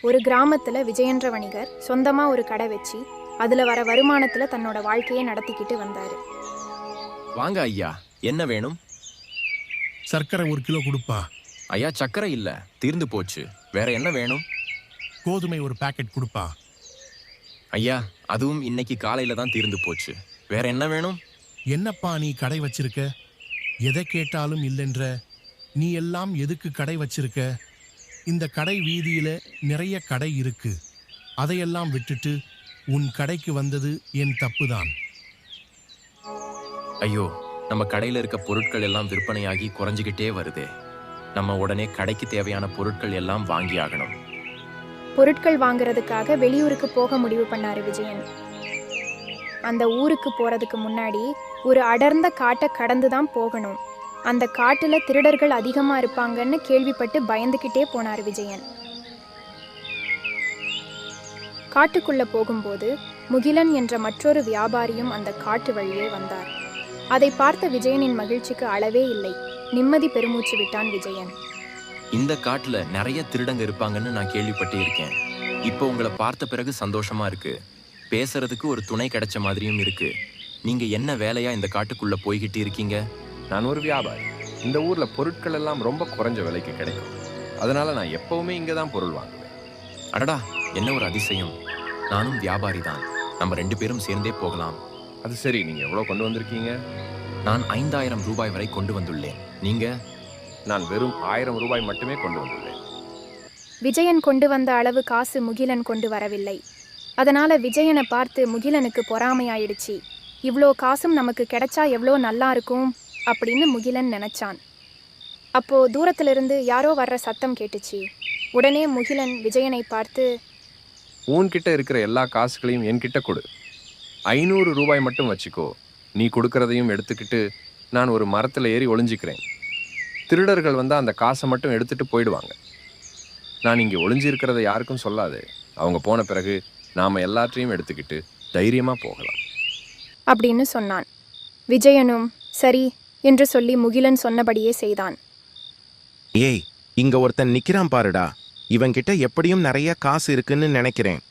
ஒரு கிராமத்துல விஜயன்ற வணிகர் சொந்தமா ஒரு கடை வச்சு அதுல வர வருமானத்துல தன்னோட வாழ்க்கையை நடத்திக்கிட்டு வந்தாரு. வாங்க ஐயா, என்ன வேணும்? சர்க்கரை 1 கிலோ கொடுப்பா. ஐயா, சக்கரை இல்ல, தீர்ந்து போச்சு. வேற என்ன வேணும்? கோதுமை 1 பாக்கெட் கொடுப்பா. ஐயா, அதுவும் இன்னைக்கு காலையில தான் தீர்ந்து போச்சு. வேற என்ன வேணும்? என்னப்பா நீ கடை வச்சிருக்க? எதை கேட்டாலும் இல்லைன்ற. நீ எல்லாம் எதுக்கு கடை வச்சிருக்க? இந்த கடை வீதியில நிறைய கடை இருக்கு. அதையெல்லாம் விட்டுட்டு உன் கடைக்கு வந்தது என் தப்புதான். ஐயோ, நம்ம கடையில இருக்க பொருட்கள் எல்லாம் விற்பனையாகி குறைஞ்சிக்கிட்டே வருதே. நம்ம உடனே கடைக்கு தேவையான பொருட்கள் எல்லாம் வாங்கி ஆகணும். பொருட்கள் வாங்குறதுக்காக வெளியூருக்கு போக முடிவு பண்ணாரு விஜயன். அந்த ஊருக்கு போறதுக்கு முன்னாடி ஒரு அடர்ந்த காட்டை கடந்துதான் போகணும். அந்த காட்டுல திருடர்கள் அதிகமா இருப்பாங்கன்னு கேள்விப்பட்டு பயந்துகிட்டே போனார் விஜயன். காட்டுக்குள்ள போகும்போது முகிலன் என்ற மற்றொரு வியாபாரியும் அந்த காட்டு வழியே வந்தார். அதை பார்த்த விஜயனின் மகிழ்ச்சிக்கு அளவே இல்லை. நிம்மதி பெருமூச்சு விட்டான் விஜயன். இந்த காட்டுல நிறைய திருடங்க இருப்பாங்கன்னு நான் கேள்விப்பட்டு இருக்கேன். இப்போ உங்களை பார்த்த பிறகு சந்தோஷமா இருக்கு. பேசுறதுக்கு ஒரு துணை கிடைச்ச மாதிரியும் இருக்கு. நீங்க என்ன வேலையா இந்த காட்டுக்குள்ள போய்கிட்டு இருக்கீங்க? நான் ஒரு வியாபாரி. இந்த ஊர்ல பொருட்கள் எல்லாம் ரொம்ப குறைஞ்ச விலைக்கு கிடைக்கும். அதனால நான் எப்பவுமே இங்க தான் பொருள் வாங்குவேன். அடடா, என்ன ஒரு அதிசயம்! நானும் வியாபாரி தான். நம்ம 2 பேரும் சேர்ந்தே போகலாம். அது சரி, நீங்க எவ்வளவு கொண்டு வந்திருக்கீங்க? நான் 5000 ரூபாய் வரை கொண்டு வந்துள்ளேன். நீங்க? நான் வெறும் 1000 ரூபாய் மட்டுமே கொண்டு வந்துள்ளேன். விஜயன் கொண்டு வந்த அளவு காசு முகிலன் கொண்டு வரவில்லை. அதனால விஜயனை பார்த்து முகிலனுக்கு பொறாமையாயிடுச்சு. இவ்வளோ காசும் நமக்கு கிடைச்சா எவ்வளோ நல்லா இருக்கும் அப்படின்னு முகிலன் நினைச்சான். அப்போ தூரத்திலிருந்து யாரோ வர்ற சத்தம் கேட்டுச்சு. உடனே முகிலன் விஜயனை பார்த்து, உன்கிட்ட இருக்கிற எல்லா காசுகளையும் என்கிட்ட கொடு. 500 ரூபாய் மட்டும் வச்சுக்கோ. நீ கொடுக்கறதையும் எடுத்துக்கிட்டு நான் ஒரு மரத்தில் ஏறி ஒளிஞ்சிக்கிறேன். திருடர்கள் வந்தால் அந்த காசை மட்டும் எடுத்துட்டு போயிடுவாங்க. நான் இங்கே ஒளிஞ்சிருக்கிறத யாருக்கும் சொல்லாது. அவங்க போன பிறகு நாம் எல்லாற்றையும் எடுத்துக்கிட்டு தைரியமாக போகலாம் அப்படின்னு சொன்னான். விஜயனும் சரி என்று சொல்லி முகிலன் சொன்னபடியே செய்தான். ஏய், இங்க ஒருத்தன் நிக்கிறான் பாருடா. இவன்கிட்ட எப்படியும் நிறைய காசு இருக்குன்னு நினைக்கிறேன்.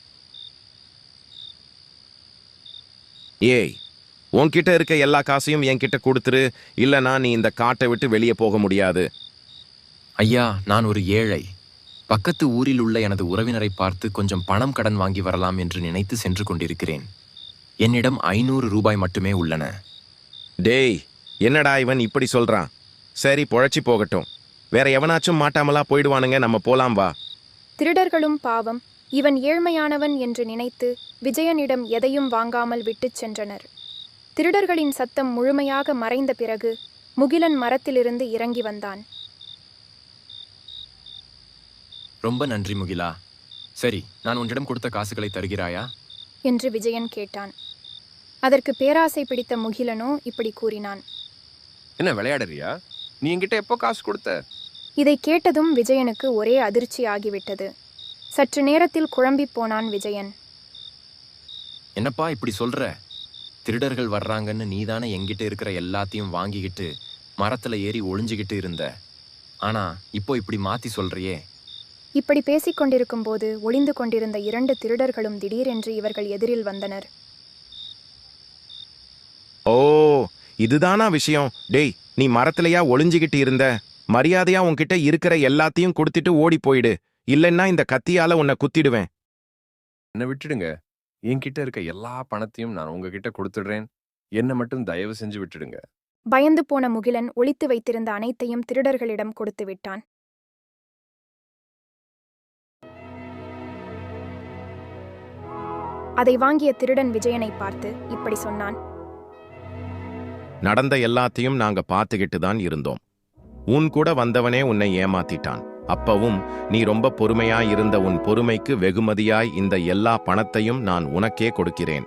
ஏய், உன்கிட்ட இருக்க எல்லா காசையும் என்கிட்ட கொடுத்துரு, இல்லனா நீ இந்த காட்டை விட்டு வெளியே போக முடியாது. ஐயா, நான் ஒரு ஏழை. பக்கத்து ஊரில் உள்ள எனது உறவினரை பார்த்து கொஞ்சம் பணம் கடன் வாங்கி வரலாம் என்று நினைத்து சென்று கொண்டிருக்கிறேன். என்னிடம் 500 ரூபாய் மட்டுமே உள்ளன. டேய், என்னடா இவன் இப்படி சொல்றான்? சரி, பொழைச்சி போகட்டும். வேற எவனாச்சும் மாட்டாமலா போயிடுவானுங்க. நம்ம போலாம் வா. திருடர்களும் பாவம், இவன் ஏழ்மையானவன் என்று நினைத்து விஜயனிடம் எதையும் வாங்காமல் விட்டுச் சென்றனர். திருடர்களின் சத்தம் முழுமையாக மறைந்த பிறகு முகிலன் மரத்திலிருந்து இறங்கி வந்தான். ரொம்ப நன்றி முகிலா. சரி, நான் உன்னிடம் கொடுத்த காசுகளை தருகிறாயா என்று விஜயன் கேட்டான். அதற்கு பேராசை பிடித்த முகிலனோ இப்படி கூறினான். என்ன விளையாடுறியா? நீ என்கிட்ட எப்போ காசு கொடுத்த? இதை கேட்டதும் விஜயனுக்கு ஒரே அதிர்ச்சி ஆகிவிட்டது. சற்று நேரத்தில் குழம்பி போனான் விஜயன். என்னப்பா இப்படி சொல்ற? திருடர்கள் வர்றாங்கன்னு நீதானே என்கிட்ட இருக்கிற எல்லாத்தையும் வாங்கிக்கிட்டு மரத்துல ஏறி ஒளிஞ்சுக்கிட்டு இருந்த. ஆனா இப்போ இப்படி மாத்தி சொல்றியே. இப்படி பேசிக் கொண்டிருக்கும் போது ஒளிந்து கொண்டிருந்த 2 திருடர்களும் திடீரென்று இவர்கள் எதிரில் வந்தனர். ஓ, இதுதானா விஷயம்? டேய், நீ மரத்திலையா ஒளிஞ்சுகிட்டு இருந்த? மரியாதையா உன்கிட்ட இருக்கிற எல்லாத்தையும் கொடுத்துட்டு ஓடி போயிடு, இல்லைன்னா இந்த கத்தியால உன்னை குத்திடுவேன். என்னை விட்டுடுங்க. என்கிட்ட இருக்க எல்லா பணத்தையும் நான் உங்ககிட்ட கொடுத்துடுறேன். என்னை மட்டும் தயவு செஞ்சு விட்டுடுங்க. பயந்து போன முகிலன் ஒளித்து வைத்திருந்த அனைத்தையும் திருடர்களிடம் கொடுத்து விட்டான். அதை வாங்கிய திருடன் விஜயனை பார்த்து இப்படி சொன்னான். நடந்த எல்லாத்தையும் நாங்க பார்த்துக்கிட்டு தான் இருந்தோம். உன் கூட வந்தவனே உன்னை ஏமாத்திட்டான். அப்பவும் நீ ரொம்ப பொறுமையா இருந்த உன் பொறுமைக்கு வெகுமதியாய் இந்த எல்லா பணத்தையும் நான் உனக்கே கொடுக்கிறேன்.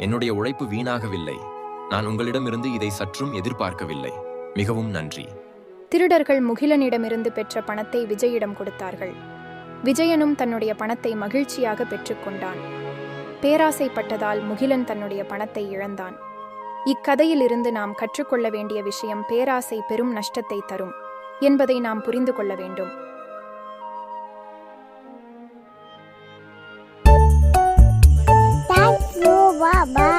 என்னுடைய உழைப்பு வீணாகவில்லை. நான் உங்களிடமிருந்து இதை சற்றும் எதிர்பார்க்கவில்லை. மிகவும் நன்றி. திருடர்கள் முகிலனிடமிருந்து பெற்ற பணத்தை விஜயிடம் கொடுத்தார்கள். விஜயனும் தன்னுடைய பணத்தை மகிழ்ச்சியாக பெற்றுக்கொண்டான். பேராசைப்பட்டதால் முகிலன் தன்னுடைய பணத்தை இழந்தான். இக்கதையிலிருந்து நாம் கற்றுக்கொள்ள வேண்டிய விஷயம் பேராசை பெரும் நஷ்டத்தை தரும் என்பதை நாம் புரிந்து கொள்ள வேண்டும். Thank you. Bye bye.